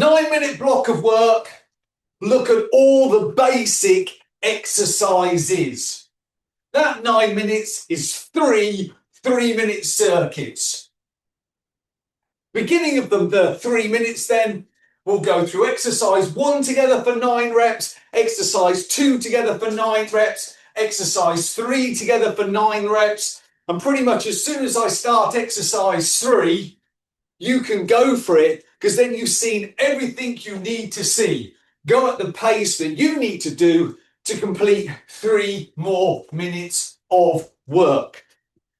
9-minute block of work. Look at all the basic exercises. That 9 minutes is three 3-minute circuits. Beginning of the 3 minutes then, we'll go through exercise 1 together for 9 reps, exercise 2 together for 9 reps, exercise 3 together for 9 reps, and pretty much as soon as I start exercise 3, you can go for it, because then you've seen everything you need to see. Go at the pace that you need to do to complete 3 more minutes of work.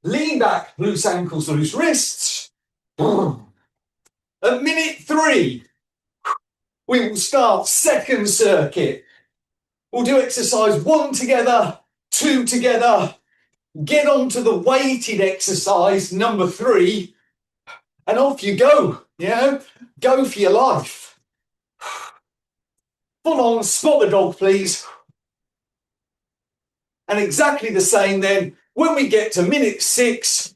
Lean back, loose ankles, loose wrists. At minute 3, we will start second circuit. We'll do exercise 1 together, 2 together, get on to the weighted exercise, number 3, and off you go, go for your life. Full on, spot the dog, please. And exactly the same then, when we get to minute 6,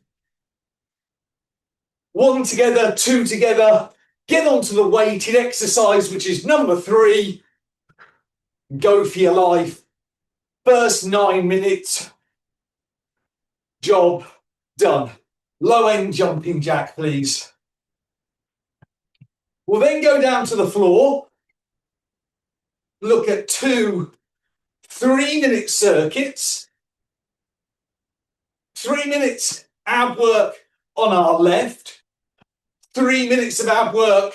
1 together, 2 together, get onto the weighted exercise, which is number 3, go for your life. First 9 minutes, job done. Low end jumping jack, please. We'll then go down to the floor, look at 2 3-minute circuits, 3 minutes ab work on our left, 3 minutes of ab work,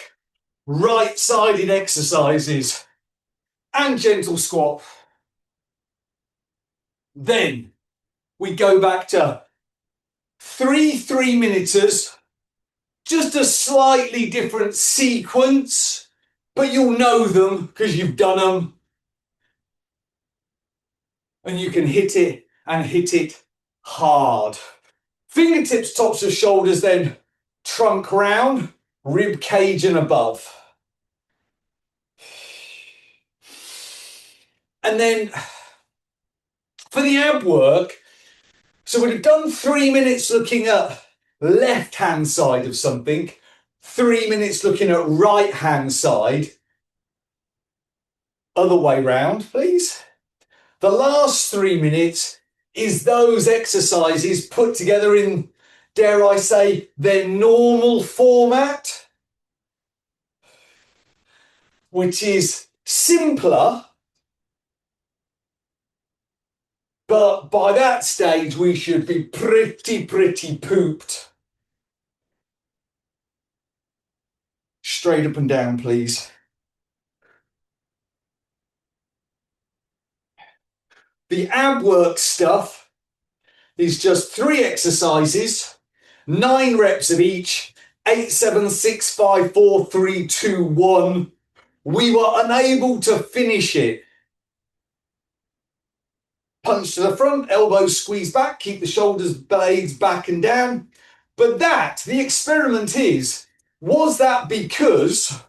right-sided exercises, and gentle squat. Then we go back to 3 3-minuters, just a slightly different sequence, but you'll know them because you've done them. And you can hit it and hit it hard. Fingertips, tops of shoulders, then trunk round, rib cage and above. And then for the ab work, so we've done 3 minutes looking at left-hand side of something, 3 minutes looking at right-hand side. Other way round, please. The last 3 minutes is those exercises put together in, dare I say, their normal format, which is simpler, but by that stage we should be pretty pooped. Straight up and down, please. The ab work stuff is just 3 exercises, 9 reps of each, 8, 7, 6, 5, 4, 3, 2, 1. We were unable to finish it. Punch to the front, elbows squeeze back, keep the shoulders blades back and down. But that, the experiment is, was that because,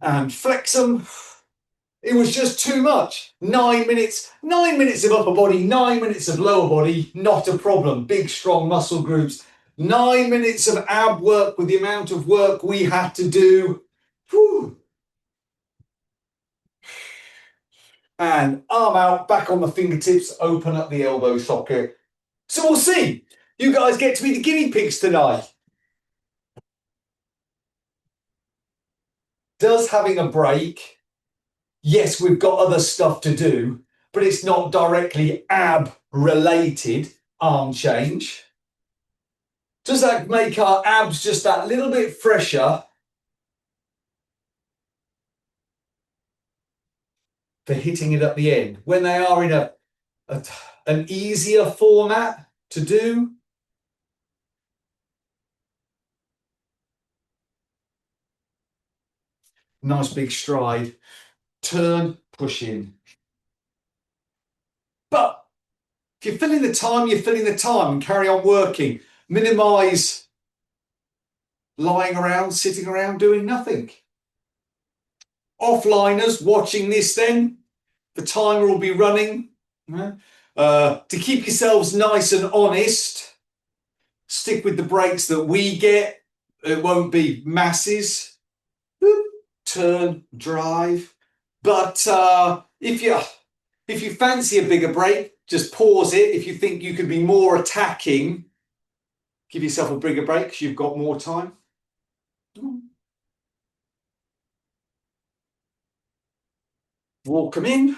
and flex them, it was just too much. 9 minutes of upper body, 9 minutes of lower body, not a problem. Big, strong muscle groups. 9 minutes of ab work with the amount of work we had to do. Whew. And arm out, back on the fingertips, open up the elbow socket. So we'll see. You guys get to be the guinea pigs tonight. Does having a break, yes, we've got other stuff to do, but it's not directly ab related. Arm change. Does that make our abs just that little bit fresher for hitting it at the end when they are in an easier format to do? Nice big stride. Turn, push in. But if you're filling the time, you're filling the time, and carry on working. Minimise lying around, sitting around, doing nothing. Offliners watching this then, the timer will be running. To keep yourselves nice and honest, stick with the breaks that we get. It won't be masses. turn, drive. But if you fancy a bigger break, just pause it. If you think you could be more attacking, give yourself a bigger break because you've got more time. Walk them in,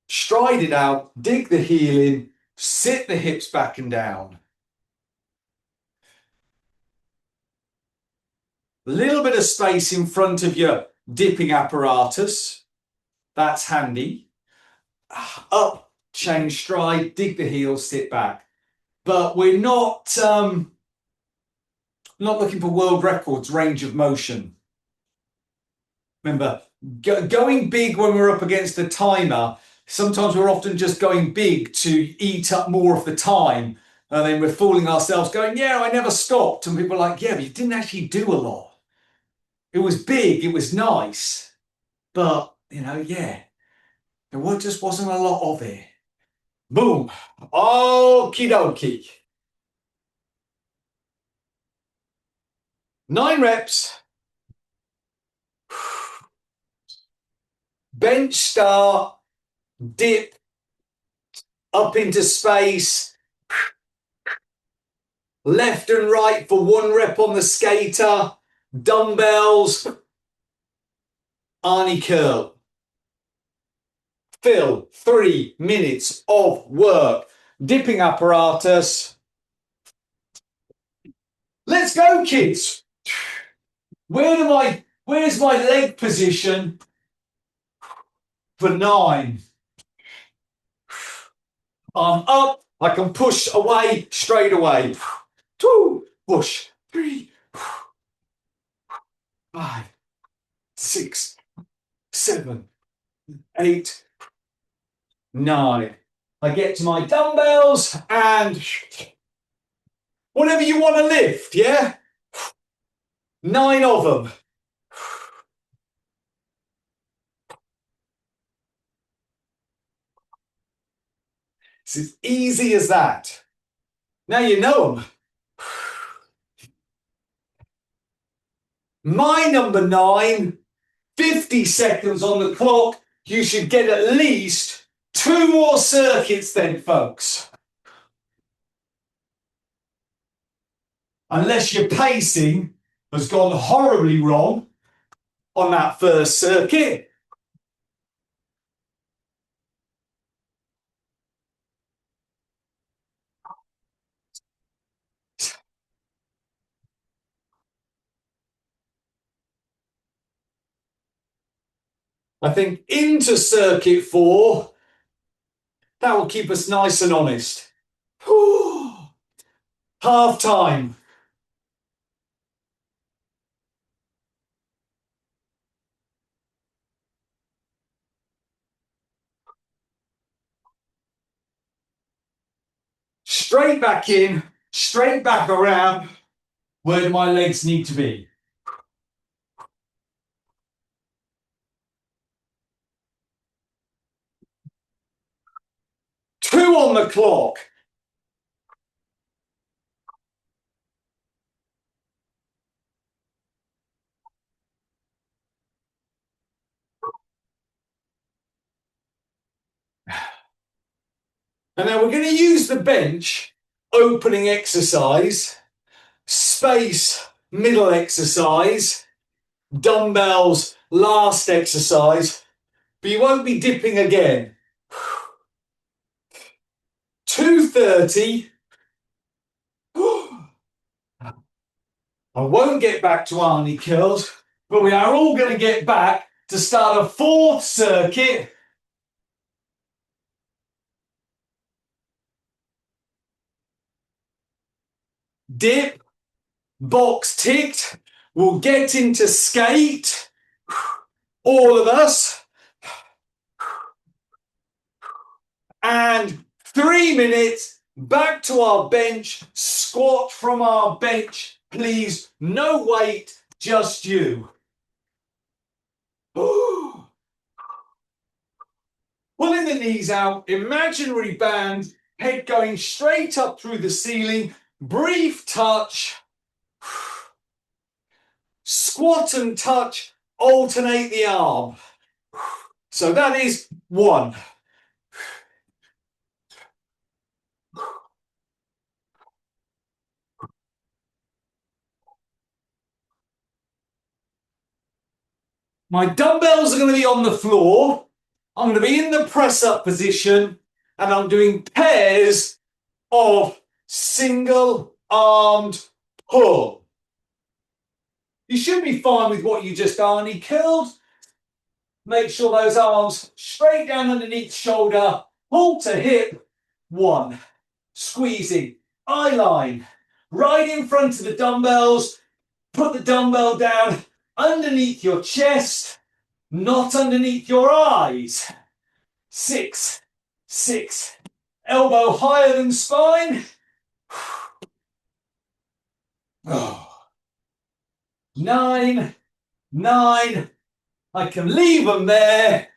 stride it out, dig the heel in, sit the hips back and down. A little bit of space in front of your dipping apparatus. That's handy. Up, change stride, dig the heels, sit back. But we're not looking for world records range of motion. Remember, going big when we're up against a timer, sometimes we're often just going big to eat up more of the time. And then we're fooling ourselves going, yeah, I never stopped. And people are like, yeah, but you didn't actually do a lot. It was big, it was nice. But, yeah, there just wasn't a lot of it. Boom. Okie dokie. 9 reps. Bench start, dip, up into space, left and right for 1 rep on the skater, dumbbells, Arnie curl. Fill 3 minutes of work. Dipping apparatus. Let's go, kids. Where's my leg position for 9? I'm up. I can push away straight away. 2, push, 3, 5, 6, 7, 8, 9. I get to my dumbbells and whatever you want to lift, yeah? 9 of them. It's as easy as that. Now you know them. My number 9, 50 seconds on the clock. You should get at least 2 more circuits then, folks. Unless your pacing has gone horribly wrong on that first circuit. I think into circuit 4, that will keep us nice and honest. Half time. Straight back in, straight back around. Where do my legs need to be? 2 on the clock. And now we're going to use the bench opening exercise, space middle exercise, dumbbells last exercise, but you won't be dipping again. 2:30. I won't get back to Arnie curls, but we are all going to get back to start a 4th circuit. Dip, box ticked. We'll get into skate, all of us. And 3 minutes back to our bench, squat from our bench. Please, no weight, just you. Pulling the knees out, imaginary band, head going straight up through the ceiling, brief touch. Squat and touch alternate the arm. So that is 1. My dumbbells are going to be on the floor. I'm going to be in the press-up position, and I'm doing pairs of single-armed pull. You should be fine with what you just Arnie curled. Make sure those arms straight down underneath shoulder, pull to hip. 1. Squeezing, eye line, right in front of the dumbbells. Put the dumbbell down underneath your chest, not underneath your eyes. 6, 6. Elbow higher than spine. 9, 9. I can leave them there.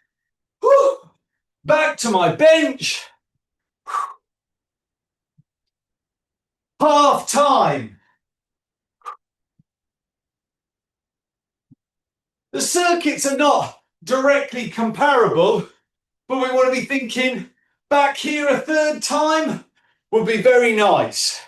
Back to my bench. Half time. The circuits are not directly comparable, but we want to be thinking back here a third time would be very nice.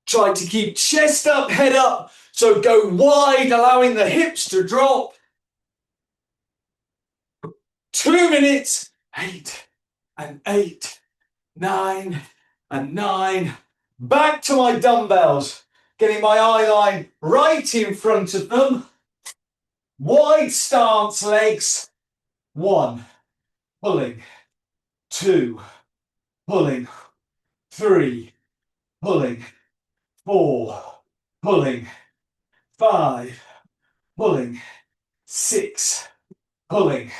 Try to keep chest up, head up, so go wide, allowing the hips to drop. 2 minutes, 8 and 8, 9 and 9. Back to my dumbbells, getting my eye line right in front of them. Wide stance legs. 1, pulling. 2, pulling. 3, pulling. 4, pulling. 5, pulling. 6, pulling.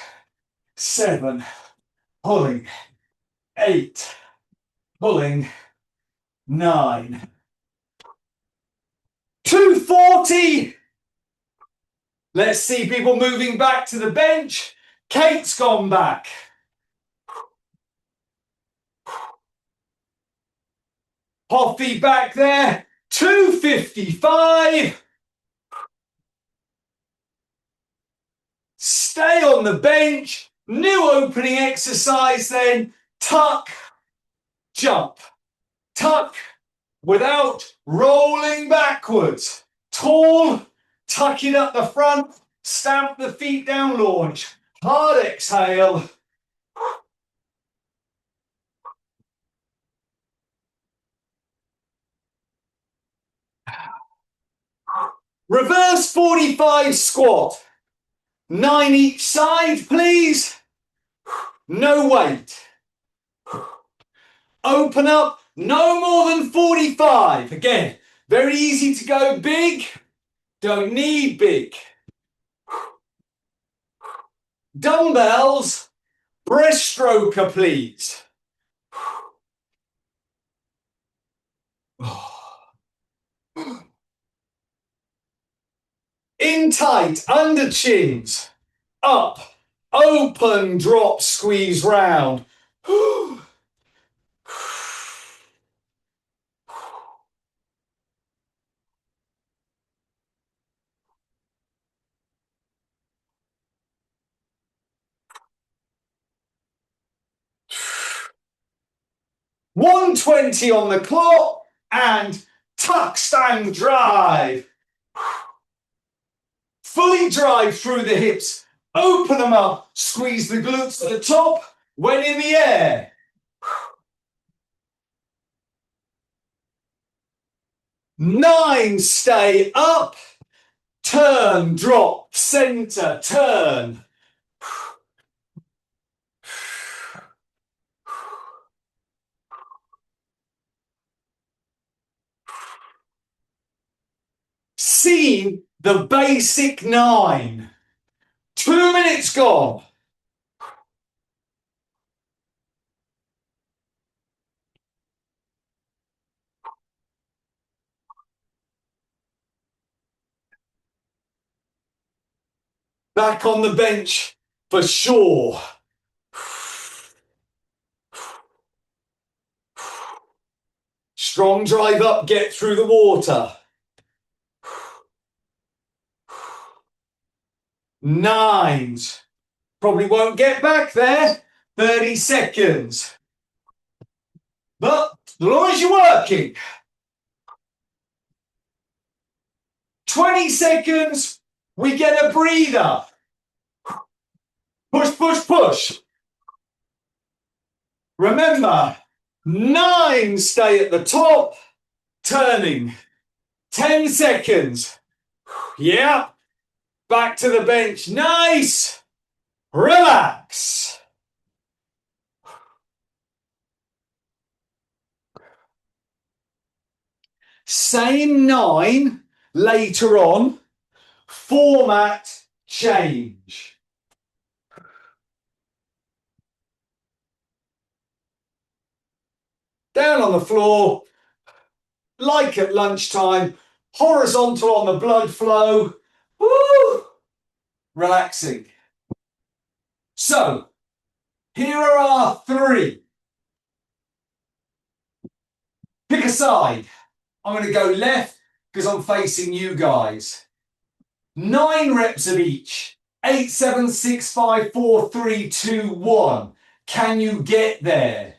7, pulling. 8, pulling. 9. 240. Let's see people moving back to the bench. Kate's gone back. Hoffy back there. 255. Stay on the bench. New opening exercise then. Tuck, jump. Tuck without rolling backwards. Tall, tuck it up the front, stamp the feet down, launch. Hard exhale. Reverse 45 squat. 9 each side, please. No weight. Open up, no more than 45. Again, very easy to go big. Don't need big. Dumbbells, breaststroker, please. In tight, under chins. Up, open, drop, squeeze round. 120 on the clock and tuck, stand, drive. Fully drive through the hips. Open them up. Squeeze the glutes at the top when in the air. 9, stay up. Turn, drop, center, turn. Seen the basic 9. 2 minutes gone. Back on the bench for sure. Strong drive up, get through the water. 9s. Probably won't get back there. 30 seconds. But as long as you're working. 20 seconds, we get a breather. Push, push, push. Remember, 9 stay at the top, turning. 10 seconds. Yeah. Back to the bench. Nice. Relax. Same 9 later on. Format change. Down on the floor, like at lunchtime, horizontal on the blood flow. Woo! Relaxing. So, here are our 3. Pick a side. I'm going to go left because I'm facing you guys. 9 reps of each. 8, 7, 6, 5, 4, 3, 2, 1. Can you get there?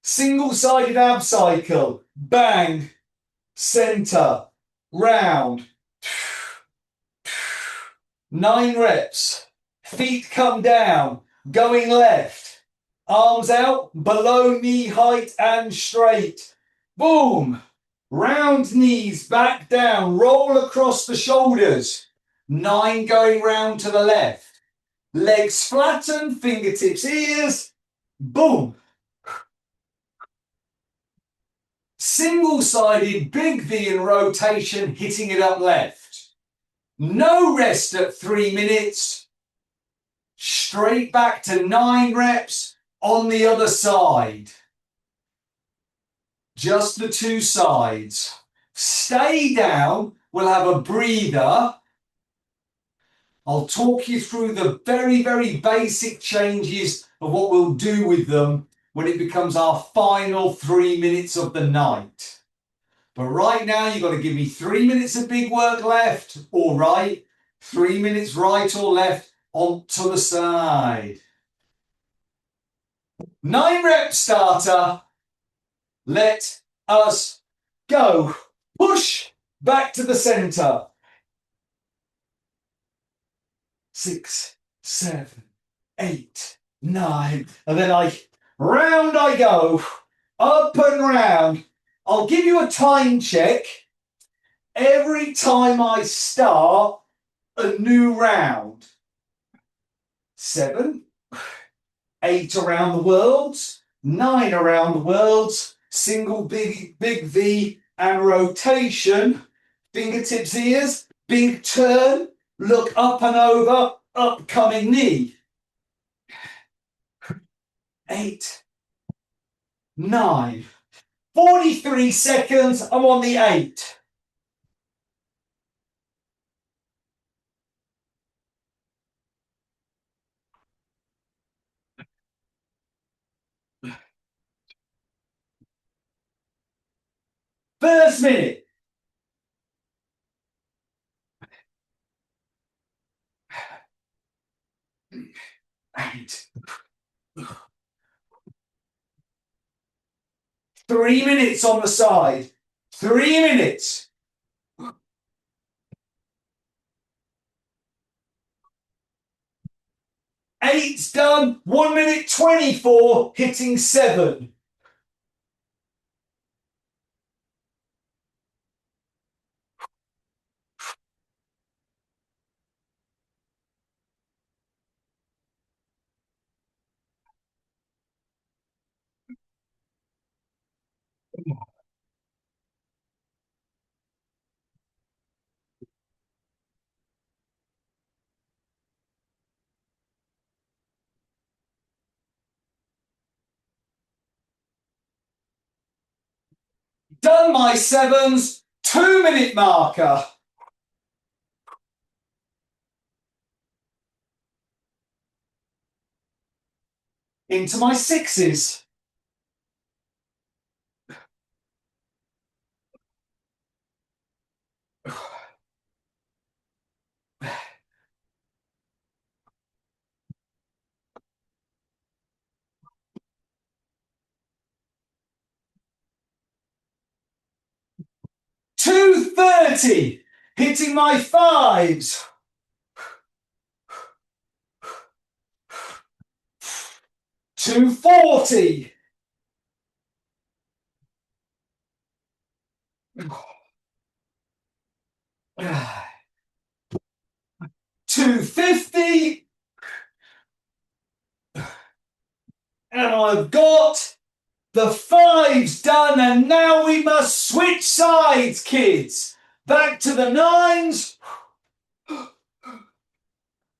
Single-sided ab cycle. Bang. Center. Round. 9 reps. Feet come down. Going left. Arms out, below knee height and straight. Boom. Round knees, back down, roll across the shoulders. 9 going round to the left. Legs flatten, fingertips, ears. Boom. Single-sided big V in rotation, hitting it up left. No rest at 3 minutes. Straight back to 9 reps on the other side. Just the 2 sides. Stay down. We'll have a breather. I'll talk you through the very, very basic changes of what we'll do with them when it becomes our final 3 minutes of the night. But right now, you've got to give me 3 minutes of big work left or right, 3 minutes right or left onto the side. 9 rep starter. Let us go. Push back to the center. 6, 7, 8, 9. And then round I go. Up and round. I'll give you a time check every time I start a new round. 7, 8 around the worlds, 9 around the worlds. Single big V and rotation, fingertips, ears, big turn, look up and over, upcoming knee. 8, 9, 43 seconds, I'm on the 8. First minute. 8. 3 minutes on the side. 3 minutes. 8's done. 1 minute 24, hitting 7. Done my 7s. 2 minute marker. Into my 6s. 2:30, hitting my fives. 2:40. 2:50. And I've got the fives done, and now we must switch sides, kids. Back to the nines.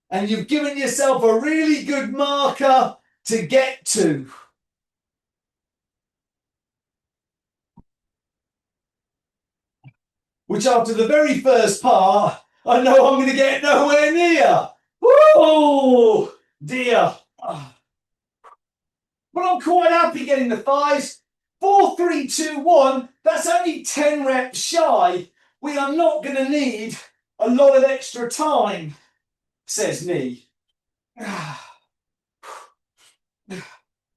And you've given yourself a really good marker to get to. Which after the very first part, I know I'm going to get nowhere near. Woo! Dear. But I'm quite happy getting the fives. 4, 3, 2, 1. That's only 10 reps shy. We are not going to need a lot of extra time, says me.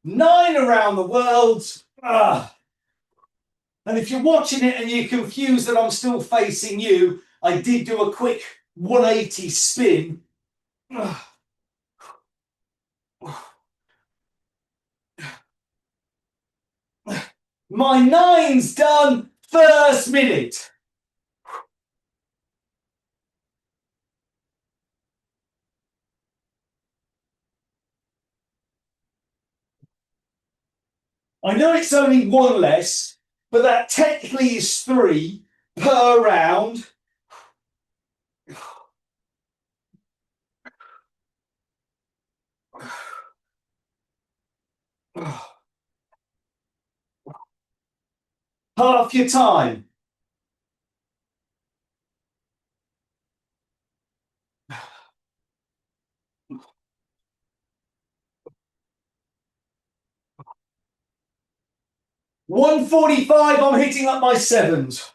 9 around the world. And if you're watching it and you're confused that I'm still facing you, I did do a quick 180 spin. My 9's done, first minute. I know it's only 1 less, but that technically is 3 per round. Half your time. $145, I'm hitting up my 7s.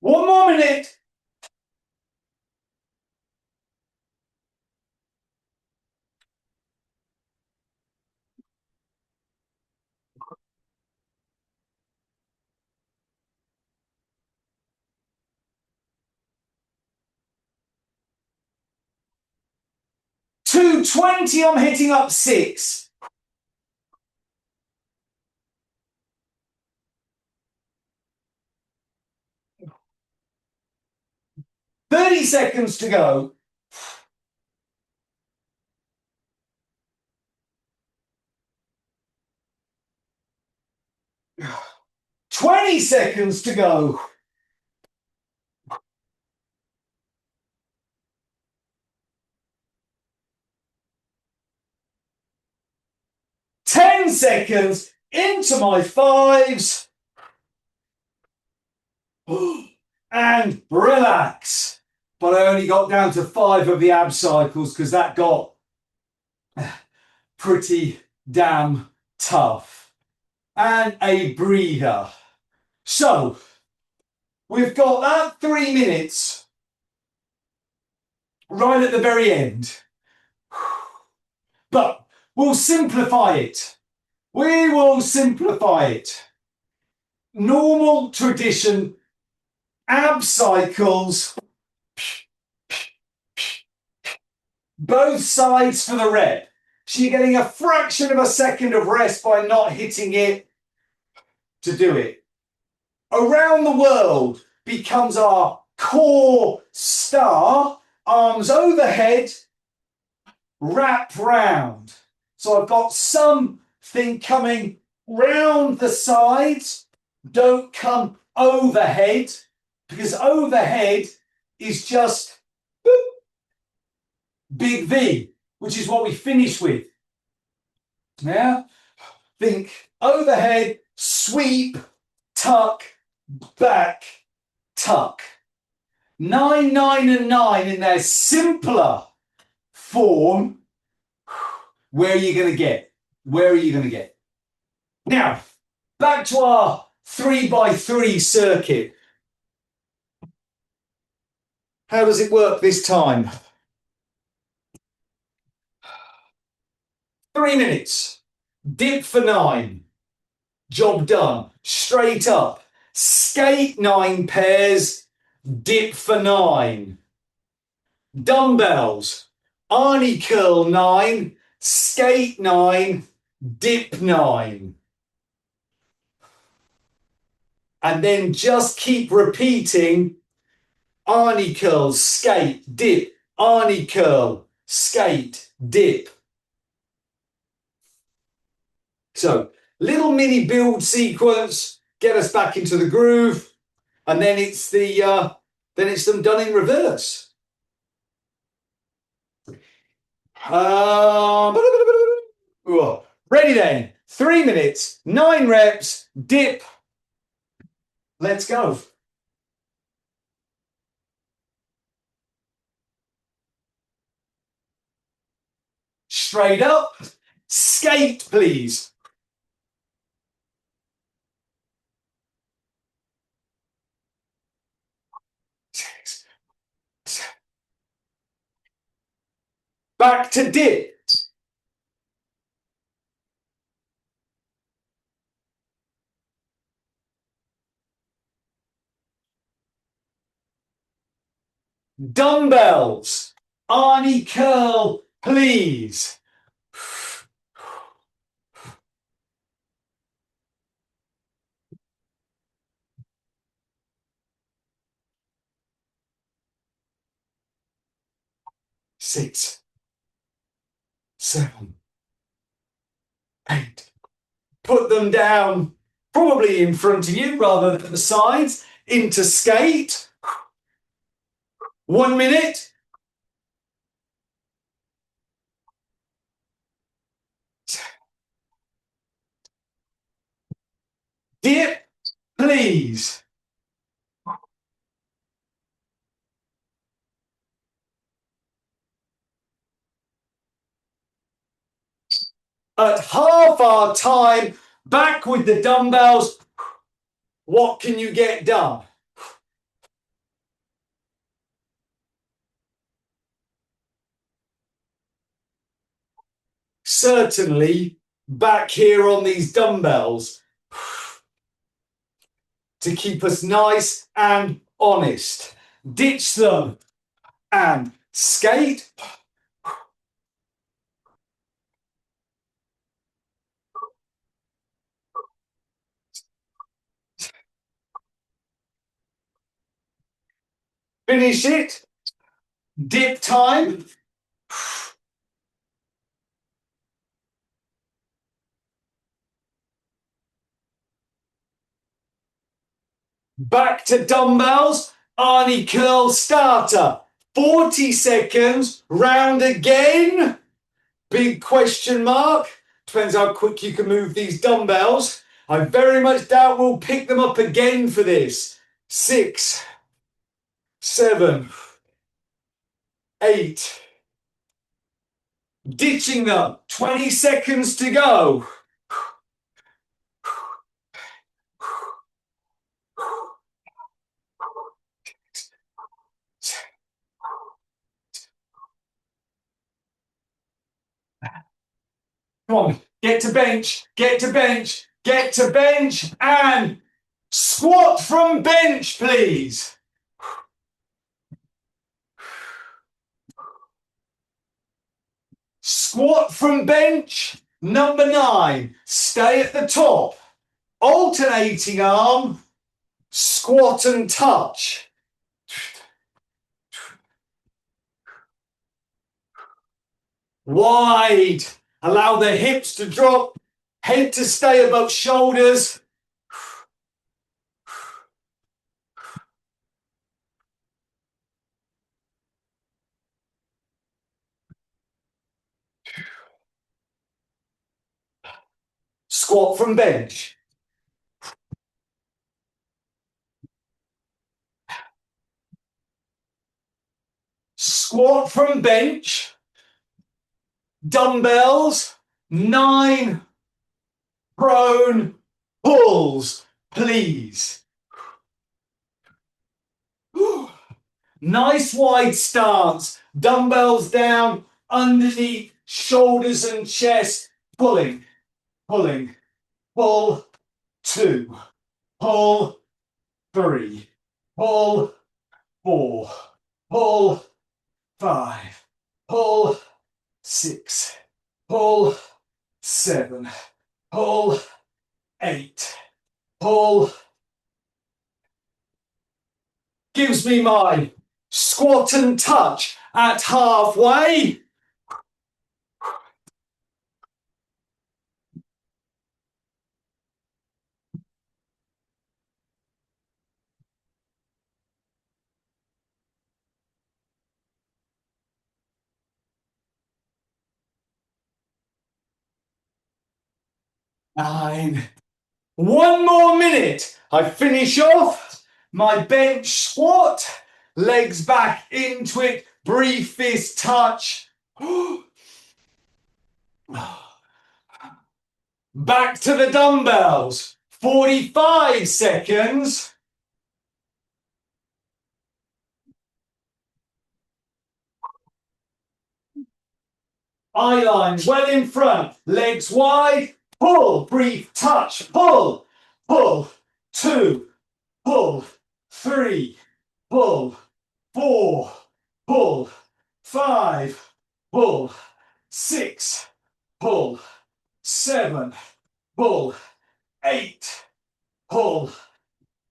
One more minute. $220, I'm hitting up 6. $30 seconds to go. $20 seconds to go. $10 seconds into my 5s. And relax. But I only got down to 5 of the ab cycles because that got pretty damn tough. And a breather. So, we've got that 3 minutes right at the very end. But we'll simplify it. We will simplify it. Normal tradition, ab cycles, both sides for the rep. So you're getting a fraction of a second of rest by not hitting it to do it. Around the world becomes our core star, arms overhead, wrap round. So I've got something coming round the sides. Don't come overhead, because overhead is just big V, which is what we finish with. Yeah? Think overhead, sweep, tuck, back, tuck. 9, 9, and 9 in their simpler form. Where are you going to get? Where are you going to get? Now, back to our 3x3 circuit. How does it work this time? 3 minutes. Dip for 9. Job done. Straight up. Skate 9 pairs. Dip for 9. Dumbbells. Arnie curl 9. Skate 9. Dip 9. And then just keep repeating Arnie curl, skate, dip, Arnie curl, skate, dip. So, little mini build sequence, get us back into the groove, and then it's them done in reverse. Ready then. 3 minutes, 9 reps, dip. Let's go. Straight up. Skate, please. Back to dip. Dumbbells. Arnie curl, please. Six, 7, 8. Put them down, probably in front of you rather than the sides, into skate. 1 minute. Dip, please. At half our time, back with the dumbbells. What can you get done? Certainly, back here on these dumbbells to keep us nice and honest. Ditch them and skate. Finish it. Dip time. Back to dumbbells. Arnie curl starter. 40 seconds. Round again. Big question mark. Depends how quick you can move these dumbbells. I very much doubt we'll pick them up again for this. 6, 7, 8. Ditching them. 20 seconds to go. Come on, get to bench, get to bench, get to bench, and squat from bench, please. Squat from bench, number 9. Stay at the top. Alternating arm, squat and touch. Wide. Allow the hips to drop, head to stay above shoulders. Squat from bench. Squat from bench. Dumbbells. 9 prone pulls, please. Nice wide stance. Dumbbells down, underneath, shoulders and chest. Pulling, pulling. Pull, 2. Pull, 3. Pull, 4. Pull, 5. Pull, 6. Pull, 7. Pull, 8. Pull. Gives me my squat and touch at halfway. Nine. One more minute. I finish off my bench squat. Legs back into it. Briefest touch. Back to the dumbbells. 45 seconds. Eye line well in front. Legs wide. Pull. Brief touch. Pull. Pull. 2. Pull. 3. Pull. 4. Pull. 5. Pull. 6. Pull. 7. Pull. 8. Pull.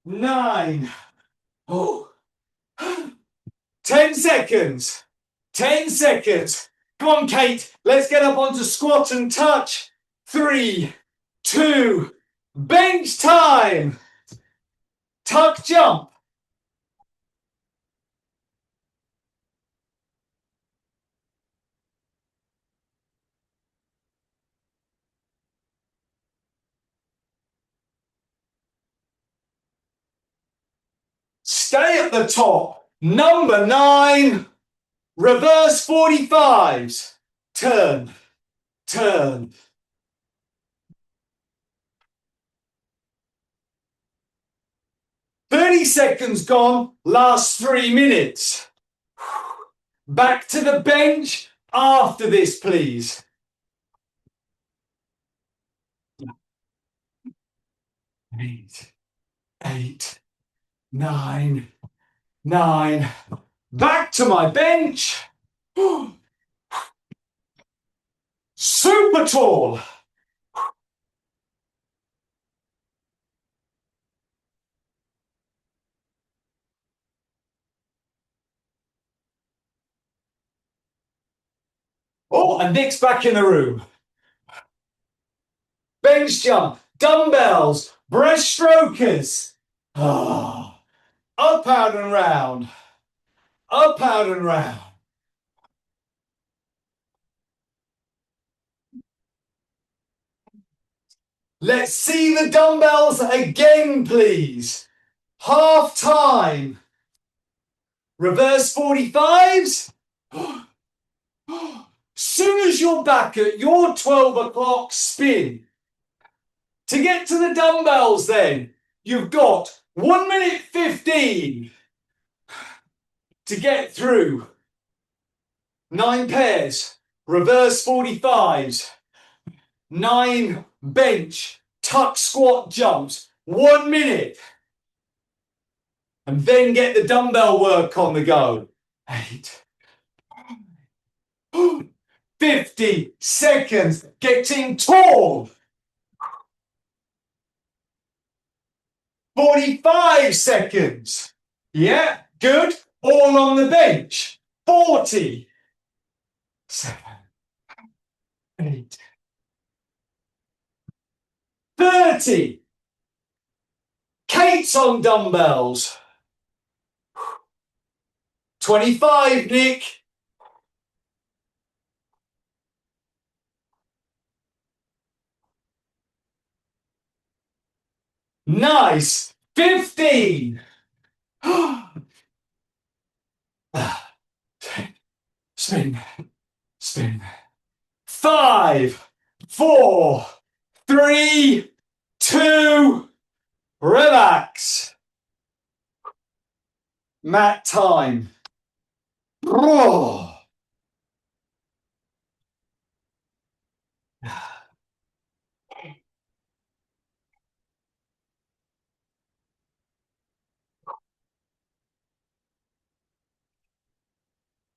9. Oh. 10 seconds. 10 seconds. Come on, Kate. Let's get up onto squat and touch. 3, 2, bench time. Tuck jump. Stay at the top. Number 9. Reverse 45s. Turn. Turn. 30 seconds gone. Last 3 minutes. Back to the bench after this, please. 8, 8, 9, 9. Back to my bench. Super tall. Oh, and Nick's back in the room. Bench jump, dumbbells, breaststrokers. Oh. Up, out and round. Up, out and round. Let's see the dumbbells again, please. Half time. Reverse 45s. Soon as you're back at your 12 o'clock spin. To get to the dumbbells then, you've got 1 minute 15 to get through. 9 pairs, reverse 45s, 9 bench, tuck squat jumps, 1 minute. And then get the dumbbell work on the go. 8. 50 seconds, getting tall. 45 seconds. Yeah, good. All on the bench. 40. 7. 8. 30. Kate's on dumbbells. 25, Nick. Nice. 15. Spin. Spin. 5, 4, 3, 2, relax. Mat time. Oh.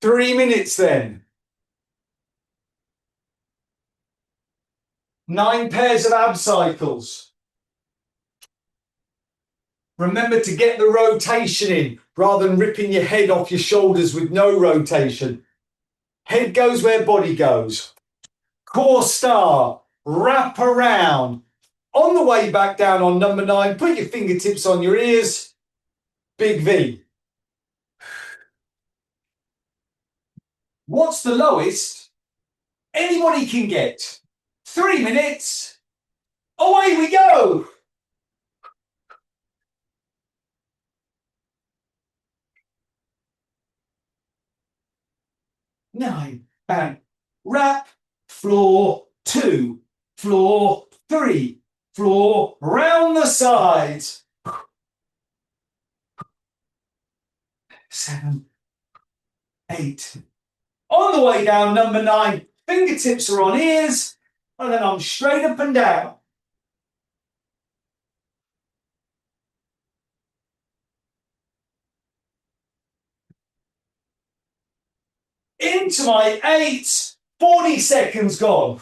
3 minutes then. 9 pairs of ab cycles. Remember to get the rotation in rather than ripping your head off your shoulders with no rotation. Head goes where body goes. Core star, wrap around. On the way back down on number 9, put your fingertips on your ears. Big V. What's the lowest anybody can get? 3 minutes. Away we go. Nine, bang. Wrap, floor 2, floor 3, floor round the sides. 7, 8. On the way down, number 9, fingertips are on ears, and then I'm straight up and down. Into my 8, 40 seconds gone.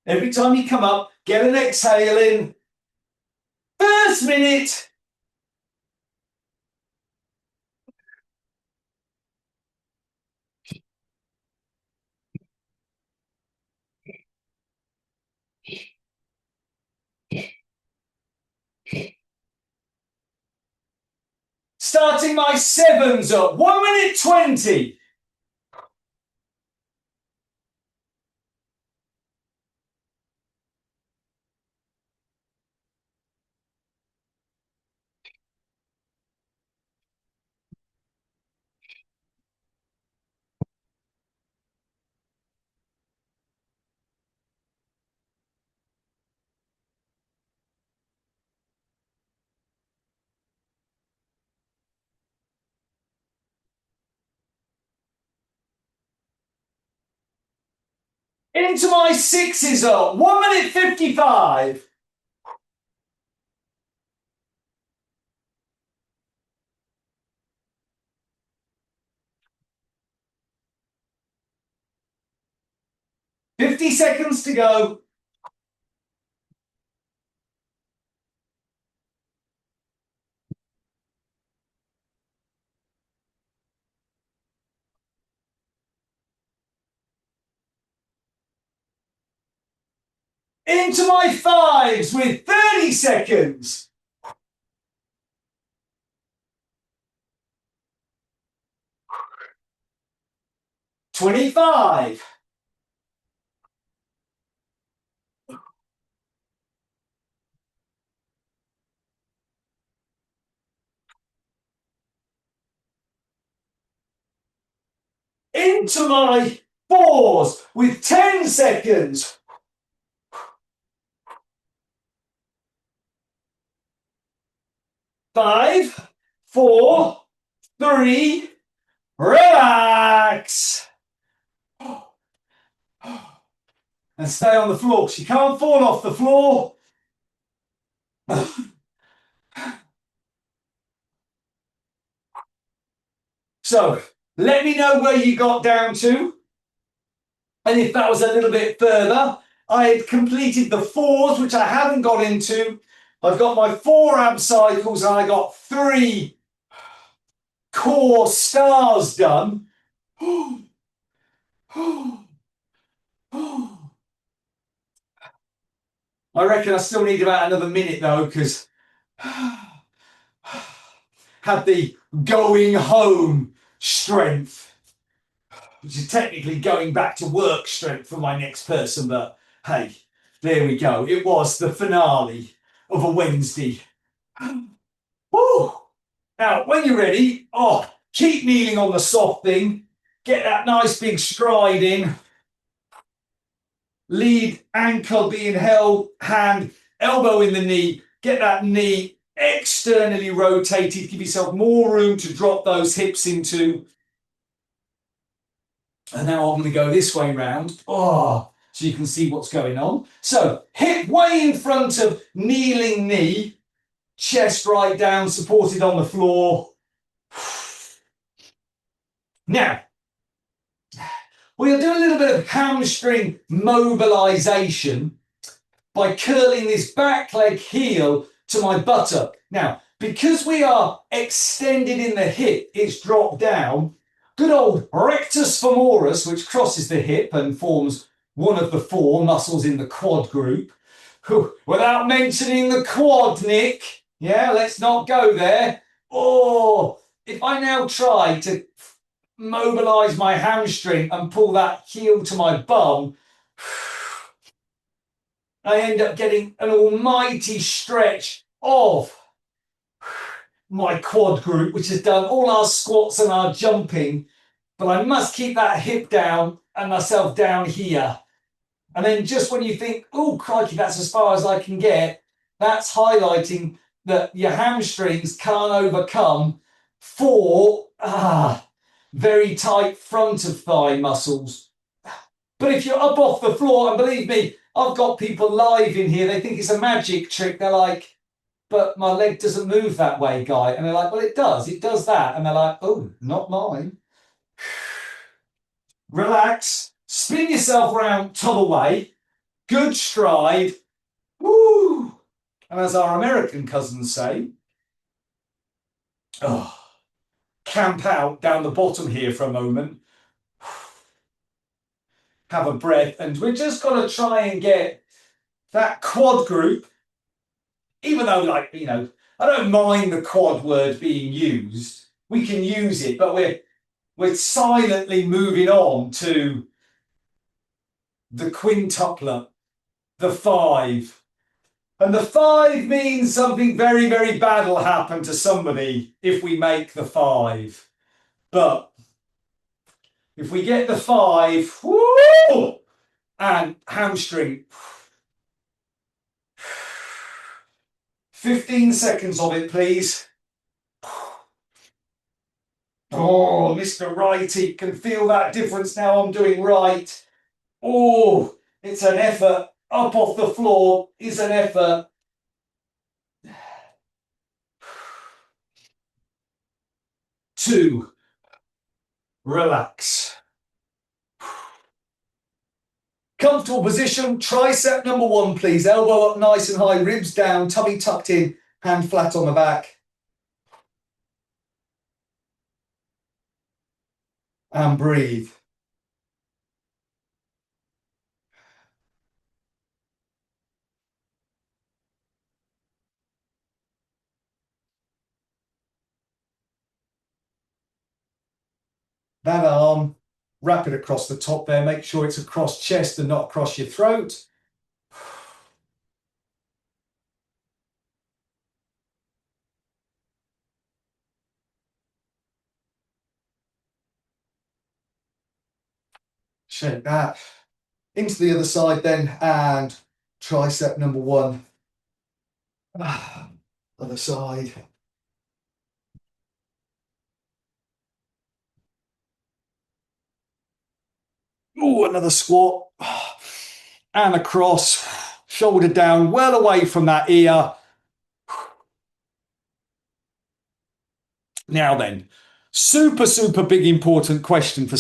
Every time you come up, get an exhale in. First minute. Starting my 7s up. 1 minute 20. Into my 6s up. 1 minute 55. "50 seconds to go. Into my 5s with 30 seconds. 25. Into my 4s with 10 seconds. 5, 4, 3, relax. And stay on the floor because you can't fall off the floor. So let me know where you got down to. And if that was a little bit further, I had completed the 4s, which I haven't got into. I've got my 4 ab cycles and I got 3 core stars done. I reckon I still need about another minute though, because had the going home strength, which is technically going back to work strength for my next person, but hey, there we go. It was the finale of a Wednesday. Woo! Now, when you're ready, keep kneeling on the soft thing. Get that nice big stride in. lead ankle being held, hand, elbow in the knee. Get that knee externally rotated. Give yourself more room to drop those hips into. And now I'm going to go this way round. Oh, so you can see what's going on. So hip way in front of kneeling knee, chest right down, supported on the floor. Now, we'll do a little bit of hamstring mobilization by curling this back leg heel to my buttock. Now, because we are extended in the hip, it's dropped down. Good old rectus femoris, which crosses the hip and forms one of the four muscles in the quad group. Without mentioning the quad, Nick. Yeah, let's not go there. Oh, if I now try to mobilize my hamstring and pull that heel to my bum, I end up getting an almighty stretch of my quad group, which has done all our squats and our jumping, but I must keep that hip down and myself down here. And then just when you think, oh, crikey, that's as far as I can get, that's highlighting that your hamstrings can't overcome four very tight front of thigh muscles. But if you're up off the floor, and believe me, I've got people live in here, they think it's a magic trick. They're like, but my leg doesn't move that way, Guy. And they're like, well, it does that. And they're like, oh, not mine. Relax, spin yourself around, tunnel away, good stride, woo! And as our American cousins say, camp out down the bottom here for a moment, have a breath, and we're just going to try and get that quad group, even though, like, you know, I don't mind the quad word being used, we can use it, but we're silently moving on to the quintuplet, the 5. And the 5 means something very, very bad will happen to somebody if we make the 5. But if we get the 5, woo, and hamstring, 15 seconds of it, please. Oh, Mr. Righty can feel that difference now. I'm doing right. Oh, it's an effort. Up off the floor is an effort. 2. Relax. Comfortable position. Tricep number 1, please. Elbow up nice and high, ribs down, tummy tucked in, hand flat on the back. And breathe. That arm, wrap it across the top there. Make sure it's across chest and not across your throat. Shake that. Into the other side then, and tricep number 1. Other side. Oh, another squat. And across, shoulder down, well away from that ear. Now then, super, super big important question for